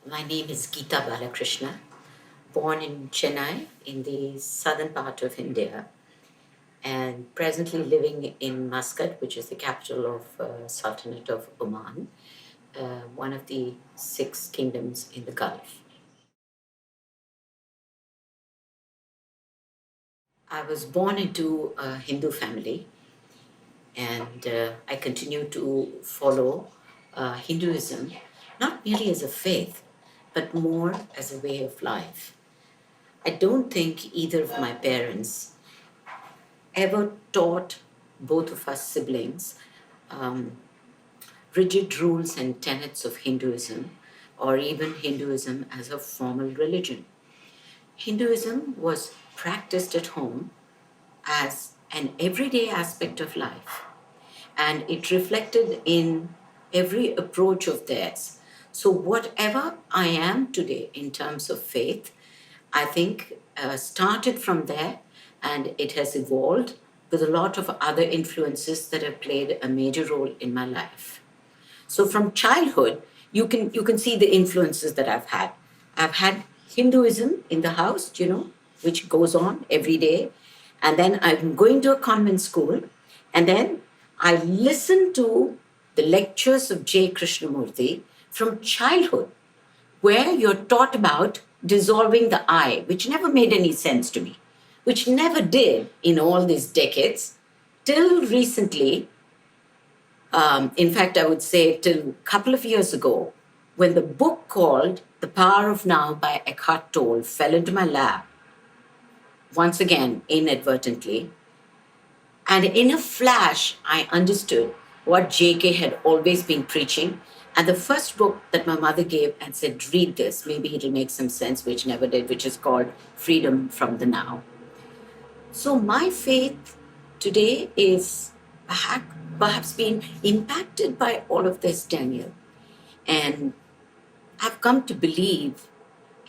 My name is Geetha Balakrishna, born in Chennai in the southern part of India, and presently living in Muscat, which is the capital of Sultanate of Oman, one of the 6 kingdoms in the Gulf. I was born into a Hindu family, and I continue to follow Hinduism, not merely as a faith, but more as a way of life. I don't think either of my parents ever taught both of us siblings um, rigid rules and tenets of Hinduism, or even Hinduism as a formal religion. Hinduism was practiced at home as an everyday aspect of life, and it reflected in every approach of theirs. So, whatever I am today in terms of faith, I think started from there, and it has evolved with a lot of other influences that have played a major role in my life. So from childhood, you can see the influences that I've had. I've had Hinduism in the house, which goes on every day. And then I'm going to a convent school, and then I listen to the lectures of J. Krishnamurti from childhood, where you're taught about dissolving the I, which never made any sense to me, which never did in all these decades, till recently. In fact, I would say till a couple of years ago, when the book called The Power of Now by Eckhart Tolle fell into my lap, once again, inadvertently, and in a flash, I understood what JK had always been preaching. And the first book that my mother gave and said, read this, maybe it'll make some sense, which never did, which is called Freedom from the Now. So my faith today is perhaps being impacted by all of this, Daniel. And I've come to believe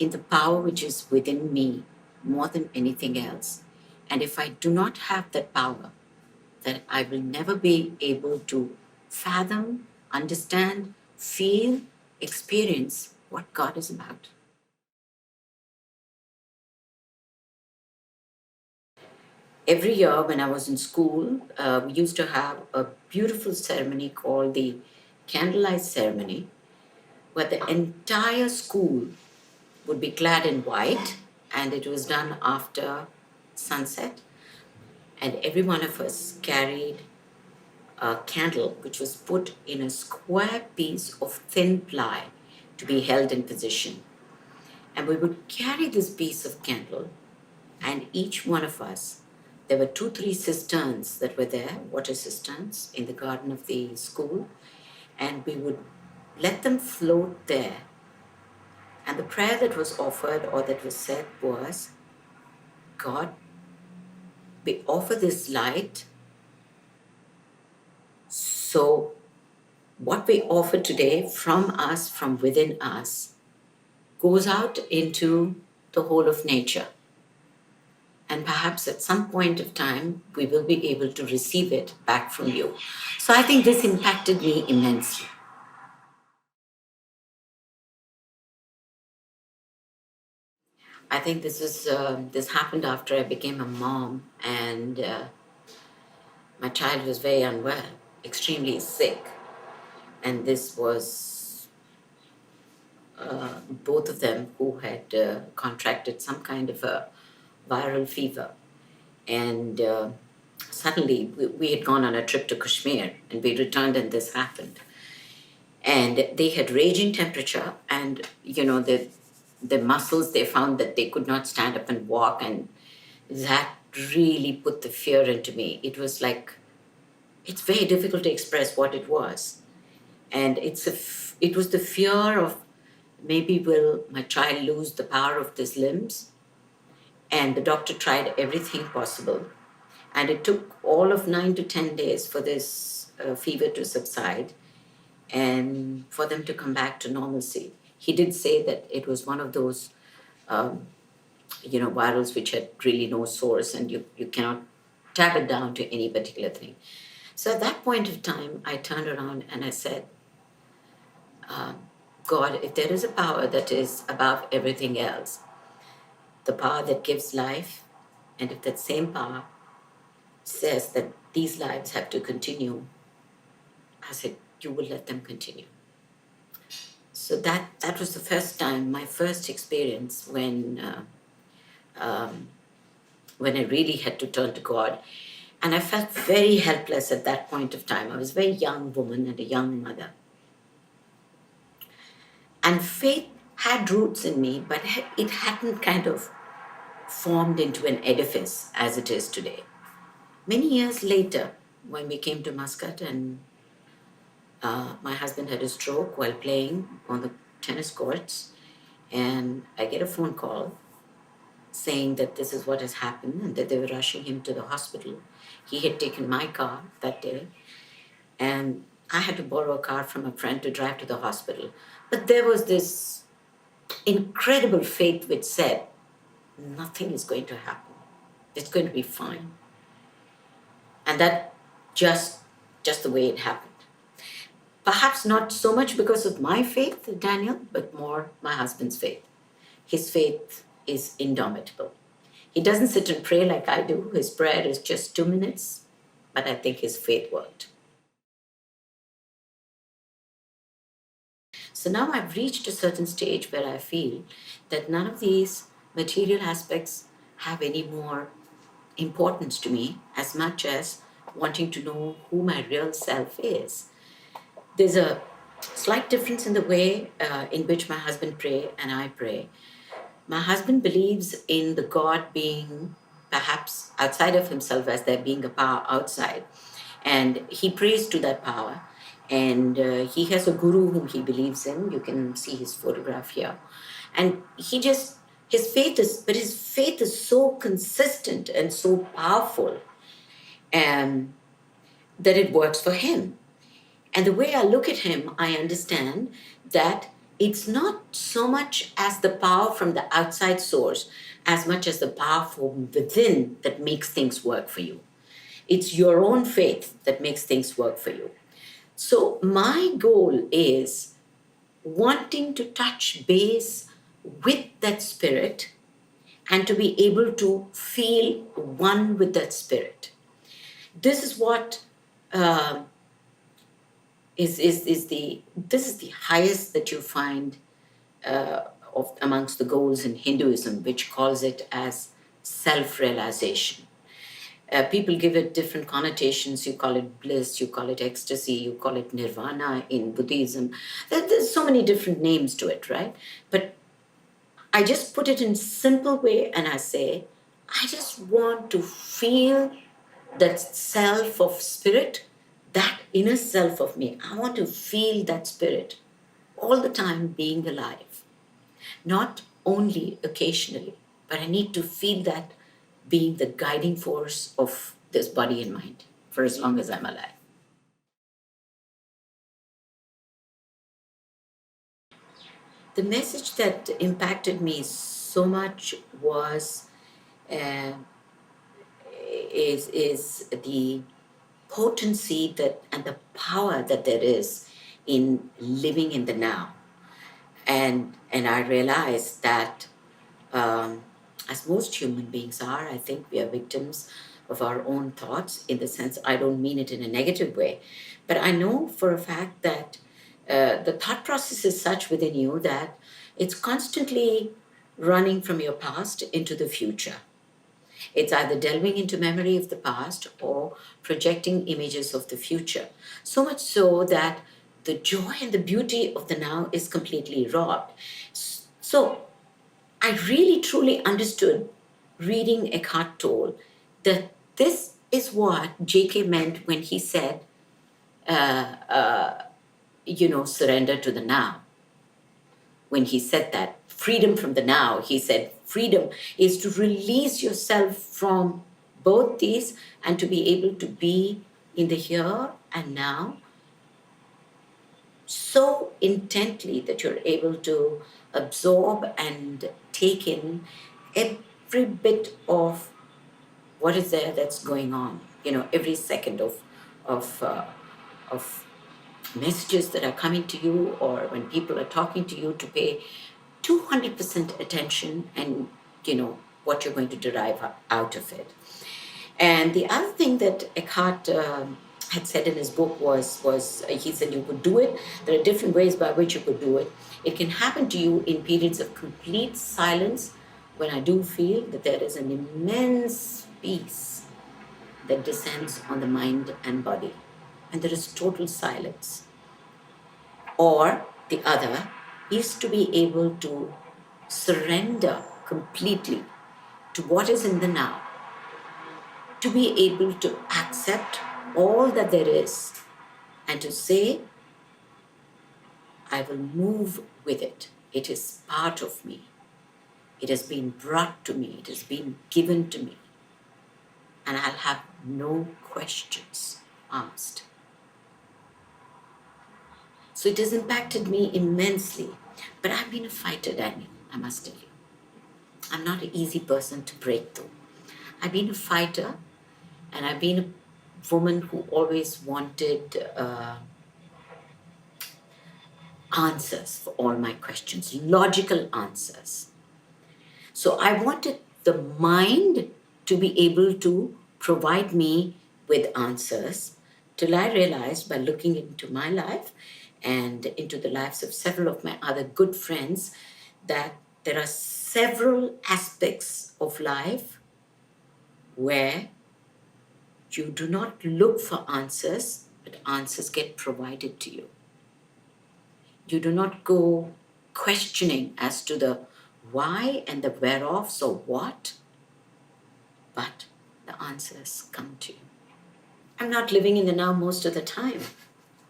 in the power which is within me more than anything else. And if I do not have that power, that I will never be able to fathom, understand, feel, experience what God is about. Every year when I was in school, we used to have a beautiful ceremony called the candlelight ceremony, where the entire school would be clad in white, and it was done after sunset. And every one of us carried a candle which was put in a square piece of thin ply to be held in position. And we would carry this piece of candle, and each one of us, there were 2, 3 cisterns that were there, water cisterns in the garden of the school, and we would let them float there. And the prayer that was offered or that was said was, God, we offer this light. So what we offer today from us, from within us, goes out into the whole of nature. And perhaps at some point of time, we will be able to receive it back from you. So I think this impacted me immensely. I think this happened after I became a mom, and my child was very unwell, extremely sick, and this was both of them who had contracted some kind of a viral fever. And suddenly we had gone on a trip to Kashmir, and we returned and this happened. And they had raging temperature, and the muscles, they found that they could not stand up and walk, and that really put the fear into me. It was like, it's very difficult to express what it was. And it was the fear of, maybe will my child lose the power of his limbs? And the doctor tried everything possible. And it took all of 9 to 10 days for this fever to subside and for them to come back to normalcy. He did say that it was one of those, virals which had really no source, and you cannot tap it down to any particular thing. So at that point of time, I turned around and I said, God, if there is a power that is above everything else, the power that gives life, and if that same power says that these lives have to continue, I said, you will let them continue. So that was the first time, my first experience when I really had to turn to God. And I felt very helpless at that point of time. I was a very young woman and a young mother. And faith had roots in me, but it hadn't kind of formed into an edifice as it is today. Many years later, when we came to Muscat and my husband had a stroke while playing on the tennis courts, and I get a phone call saying that this is what has happened and that they were rushing him to the hospital. He had taken my car that day, and I had to borrow a car from a friend to drive to the hospital. But there was this incredible faith which said, nothing is going to happen. It's going to be fine. And that just the way it happened. Perhaps not so much because of my faith, Daniel, but more my husband's faith. His faith is indomitable. He doesn't sit and pray like I do. His prayer is just 2 minutes, but I think his faith worked. So now I've reached a certain stage where I feel that none of these material aspects have any more importance to me as much as wanting to know who my real self is. There's a slight difference in the way in which my husband pray and I pray. My husband believes in the God being perhaps outside of himself, as there being a power outside. And he prays to that power. And he has a guru whom he believes in. You can see his photograph here. And his faith is so consistent and so powerful that it works for him. And the way I look at him, I understand that it's not so much as the power from the outside source as much as the power from within that makes things work for you. It's your own faith that makes things work for you. So my goal is wanting to touch base with that spirit and to be able to feel one with that spirit. This is what this is the highest that you find of amongst the goals in Hinduism, which calls it as self-realization. People give it different connotations. You call it bliss, you call it ecstasy, you call it nirvana in Buddhism. There's so many different names to it, right? But I just put it in simple way and I say, I just want to feel that self of spirit, that inner self of me. I want to feel that spirit all the time being alive. Not only occasionally, but I need to feel that being the guiding force of this body and mind for as long as I'm alive. The message that impacted me so much was uh, is the potency that and the power that there is in living in the now. And I realized that as most human beings are, I think we are victims of our own thoughts. In the sense, I don't mean it in a negative way, but I know for a fact that the thought process is such within you that it's constantly running from your past into the future. It's either delving into memory of the past or projecting images of the future. So much so that the joy and the beauty of the now is completely robbed. So I really truly understood reading Eckhart Tolle that this is what JK meant when he said, surrender to the now. When he said that, freedom from the now, he said freedom is to release yourself from both these and to be able to be in the here and now so intently that you're able to absorb and take in every bit of what is there that's going on, every second of messages that are coming to you or when people are talking to you to pay 200% attention and what you're going to derive out of it. And the other thing that Eckhart had said in his book was he said you could do it. There are different ways by which you could do it. It can happen to you in periods of complete silence, when I do feel that there is an immense peace that descends on the mind and body, and there is total silence. Or the other is to be able to surrender completely to what is in the now, to be able to accept all that there is and to say, I will move with it. It is part of me. It has been brought to me. It has been given to me. And I'll have no questions asked. So it has impacted me immensely. But I've been a fighter, Daniel, I must tell you. I'm not an easy person to break through. I've been a fighter, and I've been a woman who always wanted answers for all my questions, logical answers. So I wanted the mind to be able to provide me with answers, till I realized, by looking into my life and into the lives of several of my other good friends, that there are several aspects of life where you do not look for answers, but answers get provided to you. You do not go questioning as to the why and the whereof, so what, but the answers come to you. I'm not living in the now most of the time,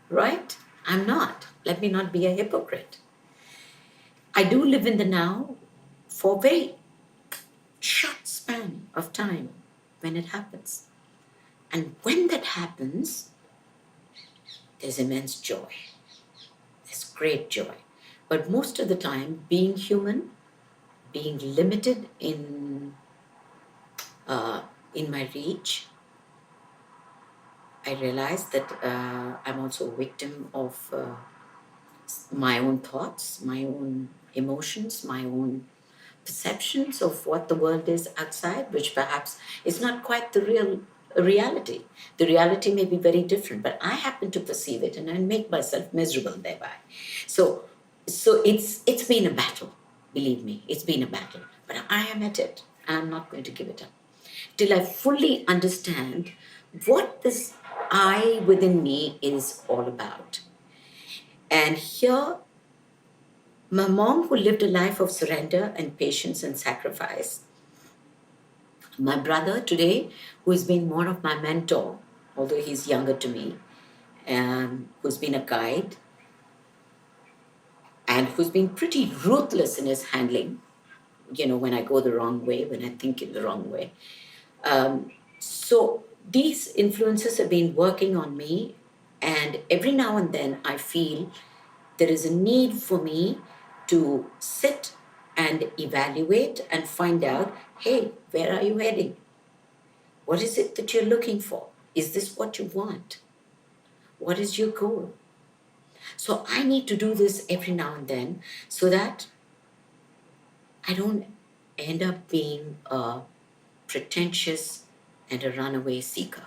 right? I'm not. Let me not be a hypocrite. I do live in the now for a very short span of time when it happens. And when that happens, there's immense joy. There's great joy. But most of the time, being human, being limited in my reach, I realize that I'm also a victim of my own thoughts, my own emotions, my own perceptions of what the world is outside, which perhaps is not quite the real reality. The reality may be very different, but I happen to perceive it and I make myself miserable thereby. So it's been a battle, believe me, it's been a battle. But I am at it and I'm not going to give it up till I fully understand what this I within me is all about. And here, my mom, who lived a life of surrender and patience and sacrifice, my brother today, who has been more of my mentor, although he's younger to me, who's been a guide, and who's been pretty ruthless in his handling, when I go the wrong way, when I think in the wrong way. So these influences have been working on me, and every now and then I feel there is a need for me to sit and evaluate and find out, hey, where are you heading? What is it that you're looking for? Is this what you want? What is your goal? So I need to do this every now and then so that I don't end up being a pretentious and a runaway seeker.